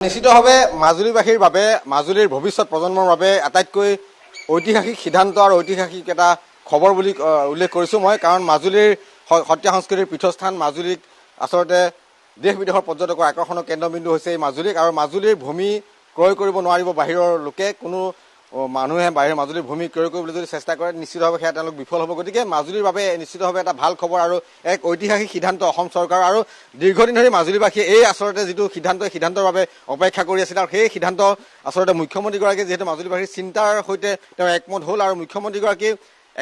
নিশ্চিতভাৱে মাজুলীবাসীৰ বাবে মাজুলীৰ ভৱিষ্যত প্ৰজন্মৰ বাবে আটাইতকৈ ঐতিহাসিক সিদ্ধান্ত আৰু ঐতিহাসিক এটা খবৰ বুলি উল্লেখ কৰিছোঁ মই। কাৰণ মাজুলীৰ সত্ৰীয়া সংস্কৃতিৰ পীঠস্থান মাজুলীক আচলতে দেশ বিদেশৰ পৰ্যটকৰ আকৰ্ষণৰ কেন্দ্ৰবিন্দু হৈছে এই মাজুলীক। আৰু মাজুলীৰ ভূমি ক্ৰয় কৰিব নোৱাৰিব বাহিৰৰ লোকে। কোনো মানুহে বাহিৰৰ মাজুলীৰ ভূমি ক্ৰয় কৰিবলৈ যদি চেষ্টা কৰে নিশ্চিতভাৱে সেয়া তেওঁলোক বিফল হ'ব। গতিকে মাজুলীৰ বাবে নিশ্চিতভাৱে এটা ভাল খবৰ আৰু এক ঐতিহাসিক সিদ্ধান্ত অসম চৰকাৰ। আৰু দীৰ্ঘদিন ধৰি মাজুলীবাসীয়ে এই আচলতে যিটো সিদ্ধান্ত এই সিদ্ধান্তৰ বাবে অপেক্ষা কৰি আছিল। আৰু সেই সিদ্ধান্ত আচলতে মুখ্যমন্ত্ৰীগৰাকীয়ে যিহেতু মাজুলীবাসীৰ চিন্তাৰ সৈতে তেওঁ একমত হ'ল আৰু মুখ্যমন্ত্ৰীগৰাকীয়ে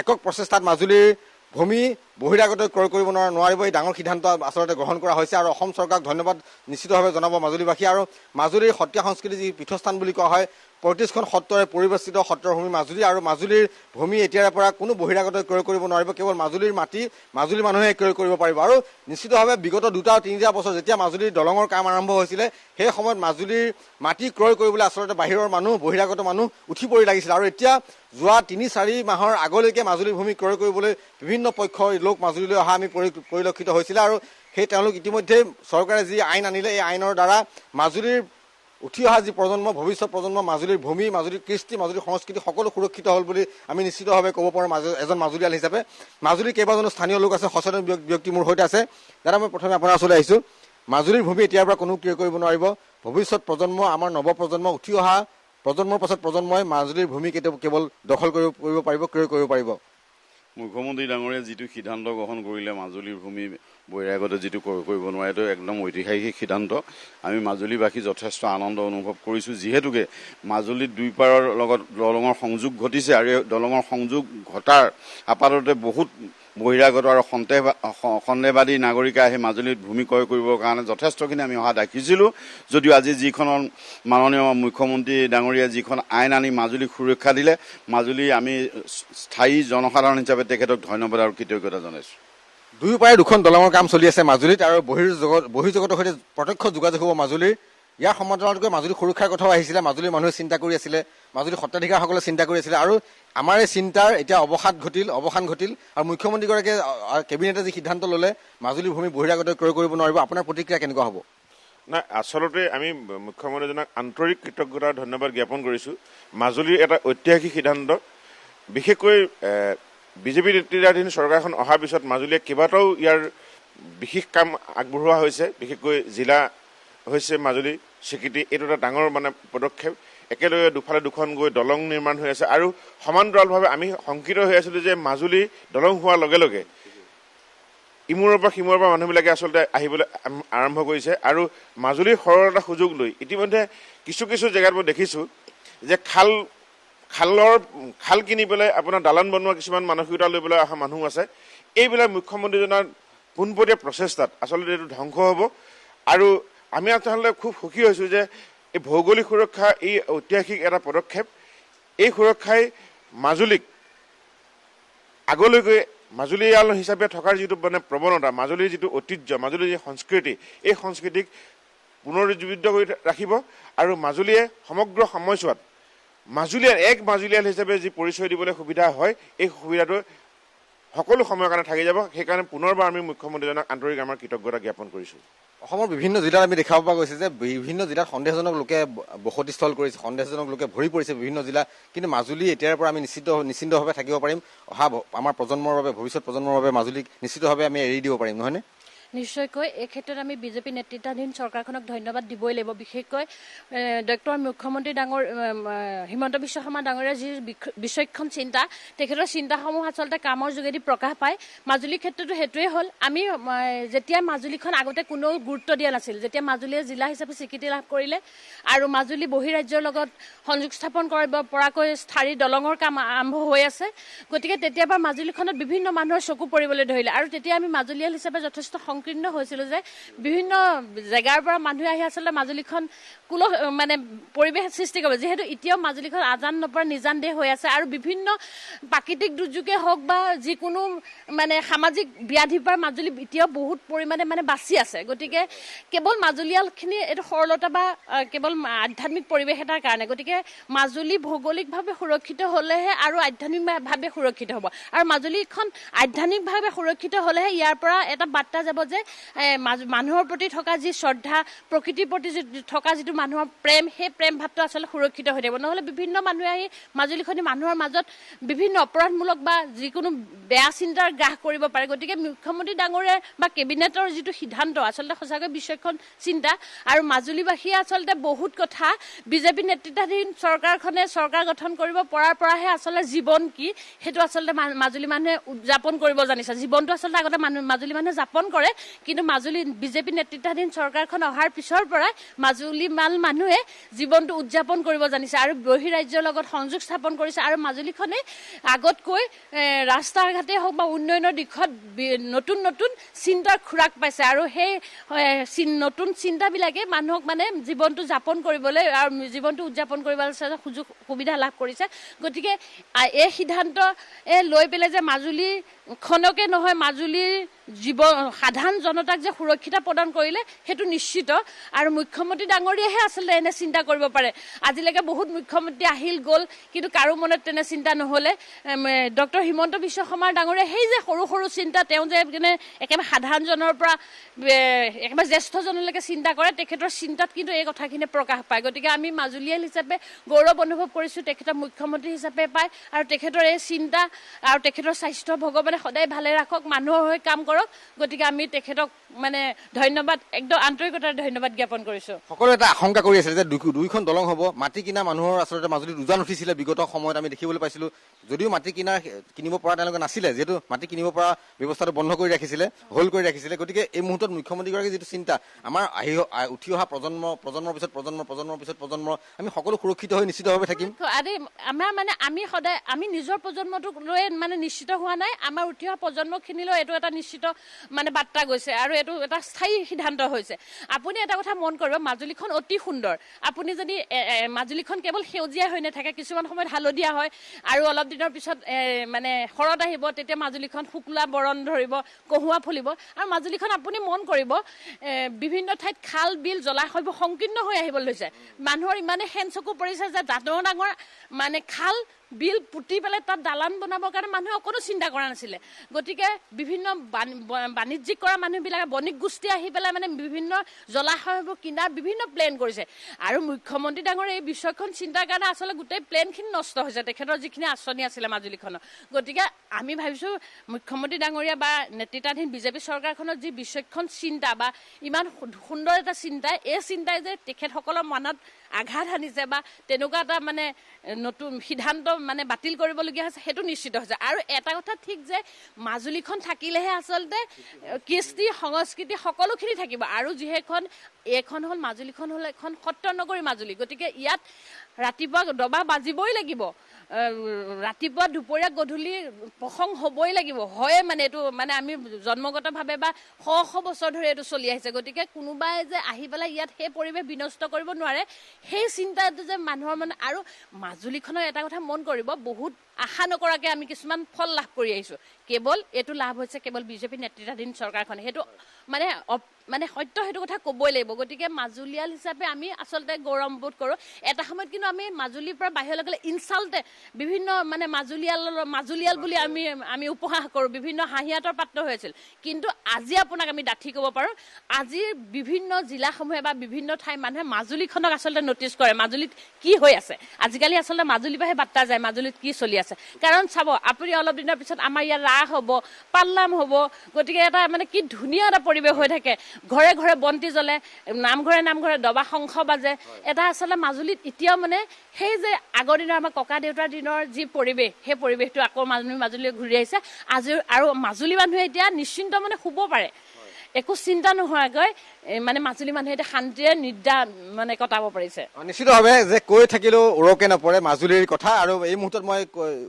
একক প্ৰচেষ্টাত মাজুলীৰ ভূমি বহিৰাগত ক্ৰয় কৰিব নোৱাৰিব এই ডাঙৰ সিদ্ধান্ত আচলতে গ্ৰহণ কৰা হৈছে। আৰু অসম চৰকাৰক ধন্যবাদ নিশ্চিতভাৱে জনাব মাজুলীবাসী। আৰু মাজুলীৰ সত্ৰীয়া সংস্কৃতি যি পীঠস্থান বুলি কোৱা হয় ৩৫খন সত্ৰৰে পৰিবেষ্টিত সত্ৰৰ ভূমি মাজুলী। আৰু মাজুলীৰ ভূমি এতিয়াৰে পৰা কোনো বহিৰাগত ক্ৰয় কৰিব নোৱাৰিব। কেৱল মাজুলীৰ মাটি মাজুলীৰ মানুহে ক্ৰয় কৰিব পাৰিব। আৰু নিশ্চিতভাৱে বিগত ২-৩টা বছৰ যেতিয়া মাজুলীৰ দলঙৰ কাম আৰম্ভ হৈছিলে সেই সময়ত মাজুলীৰ মাটি ক্ৰয় কৰিবলৈ আচলতে বাহিৰৰ মানুহ বহিৰাগত মানুহ উঠি পৰি লাগিছিল। আৰু এতিয়া যোৱা ৩-৪ মাহৰ আগলৈকে মাজুলীৰ ভূমি ক্ৰয় কৰিবলৈ বিভিন্ন পক্ষৰ লোক মাজুলীলৈ অহা আমি পৰিলক্ষিত হৈছিলে। আৰু সেই তেওঁলোক ইতিমধ্যে চৰকাৰে যি আইন আনিলে এই আইনৰ দ্বাৰা মাজুলীৰ উঠি অহা যি প্ৰজন্ম ভৱিষ্যত প্ৰজন্ম মাজুলীৰ ভূমি মাজুলীৰ কৃষ্টি মাজুলীৰ সংস্কৃতি সকলো সুৰক্ষিত হ'ল বুলি আমি নিশ্চিতভাৱে ক'ব পাৰোঁ এজন মাজুলীয়াল হিচাপে। মাজুলীৰ কেইবাজনো স্থানীয় লোক আছে, সচেতন ব্যক্তি মোৰ সৈতে আছে। দাদা মই প্ৰথমে আপোনাৰ ওচৰলৈ আহিছোঁ। মাজুলীৰ ভূমি এতিয়াৰ পৰা কোনো ক্ৰয় কৰিব নোৱাৰিব। ভৱিষ্যত প্ৰজন্ম আমাৰ নৱপ্ৰজন্ম উঠি অহা প্ৰজন্মৰ পাছত প্ৰজন্মই মাজুলীৰ ভূমি কেৱল দখল কৰিব পাৰিব ক্ৰয় কৰিব পাৰিব। মুখ্যমন্ত্ৰী ডাঙৰীয়াই যিটো সিদ্ধান্ত গ্ৰহণ কৰিলে মাজুলীৰ ভূমি বহিৰাগত যিটো ক্ৰয় কৰিব নোৱাৰে এইটো একদম ঐতিহাসিক সিদ্ধান্ত। আমি মাজুলীবাসী যথেষ্ট আনন্দ অনুভৱ কৰিছোঁ, যিহেতুকে মাজুলীত দুই পাৰৰ লগত দলঙৰ সংযোগ ঘটিছে। আৰু এই দলঙৰ সংযোগ ঘটাৰ আপাততে বহুত বহিৰাগত আৰু সন্দেহবাদী নাগৰিকে আহি মাজুলীত ভূমি ক্ৰয় কৰিবৰ কাৰণে যথেষ্টখিনি আমি অহা দেখিছিলোঁ। যদিও আজি যিখন মাননীয় মুখ্যমন্ত্ৰী ডাঙৰীয়াই যিখন আইন আনি মাজুলীক সুৰক্ষা দিলে, মাজুলী আমি স্থায়ী জনসাধাৰণ হিচাপে তেখেতক ধন্যবাদ আৰু কৃতজ্ঞতা জনাইছোঁ। দুয়োপাৰে দুখন দলঙৰ কাম চলি আছে মাজুলীত। আৰু বহিৰ্জগতৰ সৈতে প্ৰত্যক্ষ যোগাযোগ হ'ব মাজুলীৰ। ইয়াৰ সমান্তৰালকৈ মাজুলী সুৰক্ষাৰ কথাও আহিছিলে। মাজুলীৰ মানুহে চিন্তা কৰি আছিলে, মাজুলীৰ সত্ৰাধিকাৰসকলে চিন্তা কৰি আছিলে। আৰু আমাৰ এই চিন্তাৰ এতিয়া অৱসান ঘটিল। আৰু মুখ্যমন্ত্ৰীগৰাকীয়ে কেবিনেটে যি সিদ্ধান্ত ল'লে মাজুলীৰ ভূমি বহিৰাগত ক্ৰয় কৰিব নোৱাৰিব, আপোনাৰ প্ৰতিক্ৰিয়া কেনেকুৱা হ'ব? নাই, আচলতে আমি মুখ্যমন্ত্ৰীজনক আন্তৰিক কৃতজ্ঞতা ধন্যবাদ জ্ঞাপন কৰিছোঁ। মাজুলীৰ এটা ঐতিহাসিক সিদ্ধান্ত। বিশেষকৈ বিজেপি নেতৃত্বাধীন চৰকাৰখন অহাৰ পিছত মাজুলীয়ে কেইবাটাও ইয়াৰ বিশেষ কাম আগবঢ়োৱা হৈছে। বিশেষকৈ জিলা হৈছে মাজুলী স্বীকৃতি, এইটো এটা ডাঙৰ পদক্ষেপ। একেলগে দুফালে দুখন গৈ দলং নিৰ্মাণ হৈ আছে। আৰু সমান্তৰালভাৱে আমি শংকিত হৈ আছিলোঁ যে মাজুলী দলং হোৱাৰ লগে লগে ইমূৰৰ পৰা সিমূৰৰ পৰা মানুহবিলাকে আচলতে আহিবলৈ আৰম্ভ কৰিছে। আৰু মাজুলীৰ সৰলতা সুযোগ লৈ ইতিমধ্যে কিছু জেগাত মই দেখিছোঁ যে খাল কিনি পেলাই আপোনাৰ দালান বনোৱা কিছুমান মানসিকতা লৈ পেলাই অহা মানুহ আছে। এইবিলাক মুখ্যমন্ত্ৰীজনৰ পোনপটীয়া প্ৰচেষ্টাত আচলতে এইটো ধ্বংস হ'ব। আৰু আমি আচলতে খুব সুখী হৈছোঁ যে এই ভৌগোলিক সুৰক্ষা এই ঐতিহাসিক এটা পদক্ষেপ। এই সুৰক্ষাই মাজুলীক আগলৈকে মাজুলীয়াল হিচাপে থকাৰ যিটো প্ৰৱণতা, মাজুলীৰ যিটো ঐতিহ্য, মাজুলীৰ যি সংস্কৃতি, এই সংস্কৃতিক পুনৰুজ্জীৱিত কৰি ৰাখিব। আৰু মাজুলীয়ে সমগ্ৰ সময়ছোৱাত মাজুলীয়াল হিচাপে যি পৰিচয় দিবলৈ সুবিধা হয়, এই সুবিধাটো সকলো সময়ৰ কাৰণে থাকি যাব। সেইকাৰণে পুনৰবাৰ আমি মুখ্যমন্ত্ৰীজনক আন্তৰিক আমাৰ কৃতজ্ঞতা জ্ঞাপন কৰিছোঁ। অসমৰ বিভিন্ন জিলাত আমি দেখাব পৰা গৈছে যে বিভিন্ন জিলাত সন্দেহজনক লোকে বসতিস্থল কৰিছে, সন্দেহজনক লোকে ভৰি পৰিছে বিভিন্ন জিলা। কিন্তু মাজুলী এতিয়াৰ পৰা আমি নিশ্চিন্তভাৱে থাকিব পাৰিম। অহা আমাৰ প্ৰজন্মৰ বাবে ভৱিষ্যত প্ৰজন্মৰ বাবে মাজুলীক নিশ্চিতভাৱে আমি এৰি দিব পাৰিম, নহয়নে? নিশ্চয়কৈ এই ক্ষেত্ৰত আমি বিজেপি নেতৃত্বাধীন চৰকাৰখনক ধন্যবাদ দিবই লাগিব। বিশেষকৈ ডক্টৰ মুখ্যমন্ত্ৰী হিমন্ত বিশ্ব শৰ্মা ডাঙৰীয়াৰ যি বিচক্ষণ চিন্তা, তেখেতৰ চিন্তাসমূহ আচলতে কামৰ যোগেদি প্ৰকাশ পায়। মাজুলীৰ ক্ষেত্ৰতো সেইটোৱে হ'ল। আমি যেতিয়া মাজুলীখন আগতে কোনেও গুৰুত্ব দিয়া নাছিল, যেতিয়া মাজুলীয়ে জিলা হিচাপে স্বীকৃতি লাভ কৰিলে আৰু মাজুলী বহিৰাজ্যৰ লগত সংযোগ স্থাপন কৰিব পৰাকৈ স্থায়ী দলঙৰ কাম আৰম্ভ হৈ আছে, গতিকে তেতিয়াৰ পৰা মাজুলীখনত বিভিন্ন মানুহৰ চকু পৰিবলৈ ধৰিলে। আৰু তেতিয়া আমি মাজুলীয়াল হিচাপে যথেষ্ট সংকীৰ্ণ হৈছিলোঁ যে বিভিন্ন জেগাৰ পৰা মানুহে আহি আচলতে মাজুলীখন পৰিৱেশ সৃষ্টি কৰিব। যিহেতু এতিয়াও মাজুলীখন আজান নপৰা নিজান দেশ হৈ আছে আৰু বিভিন্ন প্ৰাকৃতিক দুৰ্যোগে হওক বা যিকোনো সামাজিক ব্যাধিৰ পৰা মাজুলী এতিয়াও বহুত পৰিমাণে বাচি আছে। গতিকে কেৱল মাজুলীয়ালখিনি এইটো সৰলতা বা কেৱল আধ্যাত্মিক পৰিৱেশ এটাৰ কাৰণে। গতিকে মাজুলী ভৌগোলিকভাৱে সুৰক্ষিত হ'লেহে আৰু আধ্যাত্মিকভাৱে সুৰক্ষিত হ'ব। আৰু মাজুলীখন আধ্যাত্মিকভাৱে সুৰক্ষিত হ'লেহে ইয়াৰ পৰা এটা বাৰ্তা যাব যে মানুহৰ প্ৰতি থকা যি শ্ৰদ্ধা, প্ৰকৃতিৰ প্ৰতি থকা যিটো মানুহৰ প্ৰেম, সেই প্ৰেম ভাৱটো আচলতে সুৰক্ষিত হৈ থাকিব। নহ'লে বিভিন্ন মানুহে আহি মাজুলীখনি মানুহৰ মাজত বিভিন্ন অপৰাধমূলক বা যিকোনো বেয়া চিন্তাৰ গ্ৰাস কৰিব পাৰে। গতিকে মুখ্যমন্ত্ৰী ডাঙৰীয়াৰ বা কেবিনেটৰ যিটো সিদ্ধান্ত আচলতে সঁচাকৈ বিচক্ষণ চিন্তা। আৰু মাজুলীবাসীয়ে আচলতে বহুত কথা বিজেপি নেতৃত্বাধীন চৰকাৰখনে চৰকাৰ গঠন কৰিব পৰাহে আচলতে জীৱন কি সেইটো আচলতে মাজুলী মানুহে উদযাপন কৰিব জানিছে। জীৱনটো আচলতে আগতে মাজুলী মানুহে যাপন কৰে, কিন্তু মাজুলী বিজেপি নেতৃত্বাধীন চৰকাৰখন অহাৰ পিছৰ পৰাই মাজুলী মানুহে জীৱনটো উদযাপন কৰিব জানিছে আৰু বহিৰাজ্যৰ লগত সংযোগ স্থাপন কৰিছে। আৰু মাজুলীখনে আগতকৈ ৰাস্তা ঘাটে হওক বা উন্নয়নৰ দিশত নতুন নতুন চিন্তাৰ খোৰাক পাইছে। আৰু সেই নতুন চিন্তাবিলাকে মানুহক মানে জীৱনটো যাপন কৰিবলৈ আৰু জীৱনটো উদযাপন কৰিবলৈ সুযোগ সুবিধা লাভ কৰিছে। গতিকে এই সিদ্ধান্ত লৈ পেলাই যে মাজুলীখনকে নহয় মাজুলীৰ সাধাৰণ জনতাক যে সুৰক্ষিতা প্ৰদান কৰিলে সেইটো নিশ্চিত। আৰু মুখ্যমন্ত্ৰী ডাঙৰীয়াহে আচলতে এনে চিন্তা কৰিব পাৰে। আজিলৈকে বহুত মুখ্যমন্ত্ৰী আহিল গ'ল, কিন্তু কাৰো মনত তেনে চিন্তা নহ'লে। ডক্টৰ হিমন্ত বিশ্ব শৰ্মা ডাঙৰীয়া সেই যে সৰু সৰু চিন্তা, তেওঁ যে একেবাৰে সাধাৰণজনৰ পৰা একেবাৰে জ্যেষ্ঠজনলৈকে চিন্তা কৰে, তেখেতৰ চিন্তাত কিন্তু এই কথাখিনি প্ৰকাশ পায়। গতিকে আমি মাজুলীয়াল হিচাপে গৌৰৱ অনুভৱ কৰিছোঁ তেখেতক মুখ্যমন্ত্ৰী হিচাপে পায়। আৰু তেখেতৰ এই চিন্তা আৰু তেখেতৰ স্বাস্থ্য ভগৱানে সদায় ভালে ৰাখক, মানুহৰ হৈ কাম কৰক। গতিকে আমি তেখেতক ধন্যবাদ, একদম আন্তৰিকতাৰে ধন্যবাদ জ্ঞাপন কৰিছোঁ। সকলোৱে এটা আশংকা কৰি আছে যে দুইখন দলং হ'ব, মাটি কিনা মানুহৰ আচলতে মাজুলীত উজান উঠিছিলে বিগত সময়ত আমি দেখিবলৈ পাইছিলোঁ। যদিও মাটি কিনিব পৰা তেওঁলোকে নাছিলে, যিহেতু মাটি কিনিব পৰা ব্যৱস্থাটো বন্ধ কৰি ৰাখিছিলে, হোল্ড কৰি ৰাখিছিলে। গতিকে এই মুহূৰ্তত মুখ্যমন্ত্ৰীগৰাকীৰ যিটো চিন্তা, আমাৰ উঠি অহা প্ৰজন্মৰ পিছত প্ৰজন্ম আমি সকলো সুৰক্ষিত হৈ নিশ্চিতভাৱে থাকিম। আমি নিজৰ প্ৰজন্মটোক লৈ নিশ্চিত হোৱা নাই, আমাৰ উঠি অহা প্ৰজন্মখিনিলৈ এইটো এটা নিশ্চিত বাৰ্তা গৈছে আৰু এইটো এটা স্থায়ী সিদ্ধান্ত হৈছে। আপুনি এটা কথা মন কৰিব, মাজুলীখন অতি সুন্দৰ। আপুনি যদি মাজুলীখন কেৱল সেউজীয়া হৈ নাথাকে, কিছুমান সময়ত হালধীয়া হয় আৰু অলপ দিনৰ পিছত শৰৎ আহিব, তেতিয়া মাজুলীখন শুকলা বৰণ ধৰিব, কহুৱা ফুলিব। আৰু মাজুলীখন আপুনি মন কৰিব বিভিন্ন ঠাইত খাল বিল জলাশয়বোৰ সংকীৰ্ণ হৈ আহিবলৈ লৈছে। মানুহৰ ইমানে হেন চকু পৰিছে যে ডাঙৰ ডাঙৰ খাল বিল পুতি পেলাই তাত দালান বনাবৰ কাৰণে মানুহে অকণো চিন্তা কৰা নাছিলে। গতিকে বিভিন্ন বাণিজ্যিক কৰা মানুহবিলাকে বণিক গোষ্ঠী আহি পেলাই বিভিন্ন জলাশয়বোৰ কিনাৰ বিভিন্ন প্লেন কৰিছে। আৰু মুখ্যমন্ত্ৰী ডাঙৰ এই বিচক্ষণ চিন্তাৰ কাৰণে আচলতে গোটেই প্লেনখিনি নষ্ট হৈছে, তেখেতৰ যিখিনি আঁচনি আছিলে মাজুলীখনৰ। গতিকে আমি ভাবিছোঁ মুখ্যমন্ত্ৰী ডাঙৰীয়া বা নেতৃত্বাধীন বিজেপি চৰকাৰখনৰ যি বিচক্ষণ চিন্তা বা ইমান সুন্দৰ এটা চিন্তা, এই চিন্তাই যে তেখেতসকলৰ মনত আঘাত সানিছে বা তেনেকুৱা এটা নতুন সিদ্ধান্ত বাতিল কৰিবলগীয়া হৈছে, সেইটো নিশ্চিত হৈছে। আৰু এটা কথা ঠিক যে মাজুলীখন থাকিলেহে আচলতে কৃষ্টি সংস্কৃতি সকলোখিনি থাকিব। আৰু এইখন হ'ল মাজুলীখন হ'ল এখন সত্ৰ নগৰী মাজুলী। গতিকে ইয়াত ৰাতিপুৱা দবা বাজিবই লাগিব, ৰাতিপুৱা দুপৰীয়া গধূলি প্ৰসংগ হ'বই লাগিব, হয়ে এইটো আমি জন্মগতভাৱে বা শ বছৰ ধৰি এইটো চলি আহিছে। গতিকে কোনোবাই যে আহি পেলাই ইয়াত সেই পৰিৱেশ বিনষ্ট কৰিব নোৱাৰে, সেই চিন্তাটো যে মানুহৰ আৰু মাজুলীখনৰ এটা কথা মন কৰিব, বহুত আশা নকৰাকৈ আমি কিছুমান ফল লাভ কৰি আহিছোঁ। কেৱল এইটো লাভ হৈছে কেৱল বিজেপি নেতৃত্বাধীন চৰকাৰখনে, সেইটো সত্য, সেইটো কথা ক'বই লাগিব। গতিকে মাজুলীয়াল হিচাপে আমি আচলতে গৌৰৱবোধ কৰোঁ। এটা সময়ত কিন্তু আমি মাজুলীৰ পৰা বাহিৰলৈ গ'লে ইনচাল্টে বিভিন্ন মাজুলীয়াল বুলি আমি উপহাস কৰোঁ, বিভিন্ন হাঁহিয়াতৰ পাত্ৰ হৈ আছিল। কিন্তু আজি আপোনাক আমি ডাঠি ক'ব পাৰোঁ, আজিৰ বিভিন্ন জিলাসমূহে বা বিভিন্ন ঠাইৰ মানুহে মাজুলীখনক আচলতে নটিচ কৰে, মাজুলীত কি হৈ আছে। আজিকালি আচলতে মাজুলীৰ পৰাহে বাৰ্তা যায় মাজুলীত কি চলি আছে। কাৰণ চাব, আপুনি অলপ দিনৰ পিছত আমাৰ ইয়াত ৰাস হ'ব, পালনাম হ'ব। গতিকে এটা কি ধুনীয়া এটা পৰিৱেশ হৈ থাকে, ঘৰে ঘৰে বন্তি জ্বলে, নামঘৰে দবা শংখ বাজে। এটা আচলতে মাজুলীত এতিয়াও সেই যে আগৰ দিনৰ আমাৰ ককা দেউতাৰ দিনৰ যি পৰিৱেশ, সেই পৰিৱেশটো আকৌ মাজুলীলৈ ঘূৰি আহিছে। আৰু মাজুলী মানুহে এতিয়া নিশ্চিন্ত শুব পাৰে, একো চিন্তা নোহোৱাকৈ মাজুলী মানুহে এতিয়া শান্তিৰে নিদ্ৰা কটাব পাৰিছে। নিশ্চিতভাৱে যে কৈ থাকিলেও উৰকে নপৰে মাজুলীৰ কথা। আৰু এই মুহূৰ্তত মই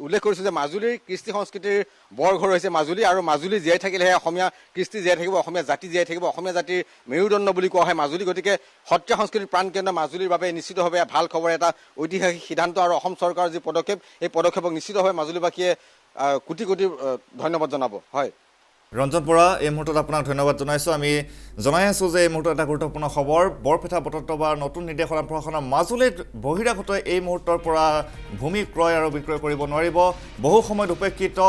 উল্লেখ কৰিছোঁ যে মাজুলীৰ কৃষ্টি সংস্কৃতিৰ বৰঘৰ হৈছে মাজুলী, আৰু মাজুলী জীয়াই থাকিলেহে অসমীয়া কৃষ্টি জীয়াই থাকিব, অসমীয়া জাতি জীয়াই থাকিব, অসমীয়া জাতিৰ মেৰুদণ্ড বুলি কোৱা হয় মাজুলী। গতিকে সত্ৰীয়া সংস্কৃতিৰ প্ৰাণকেন্দ্ৰ মাজুলীৰ বাবে নিশ্চিতভাৱে ভাল খবৰ, এটা ঐতিহাসিক সিদ্ধান্ত। আৰু অসম চৰকাৰৰ যি পদক্ষেপ, এই পদক্ষেপক নিশ্চিতভাৱে মাজুলীবাসীয়ে কোটি কোটি ধন্যবাদ জনাব। হয়। ৰঞ্জন বৰা এই মুহূৰ্তত আপোনাক ধন্যবাদ জনাইছোঁ আমি জনাই আছোঁ যে এই মুহূৰ্তত এটা গুৰুত্বপূৰ্ণ খবৰ বৰপেটা বতৰবাৰ নতুন নিৰ্দেশনা প্ৰকাশনা মাজুলীত বহিৰাগতই এই মুহূৰ্তৰ পৰা ভূমি ক্ৰয় আৰু বিক্ৰয় কৰিব নোৱাৰিব বহু সময়ত উপেক্ষিত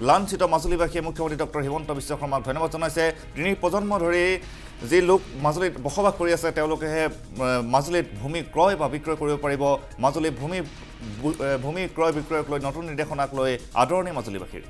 লাঞ্ছিত মাজুলীবাসীয়ে মুখ্যমন্ত্ৰী ডক্টৰ হিমন্ত বিশ্ব শৰ্মাক ধন্যবাদ জনাইছে 3 প্ৰজন্ম ধৰি যি লোক মাজুলীত বসবাস কৰি আছে তেওঁলোকেহে মাজুলীত ভূমি ক্ৰয় বা বিক্ৰয় কৰিব পাৰিব মাজুলীত ভূমি ক্ৰয় বিক্ৰয়ক লৈ নতুন নিৰ্দেশনাক লৈ আদৰণি মাজুলীবাসীৰ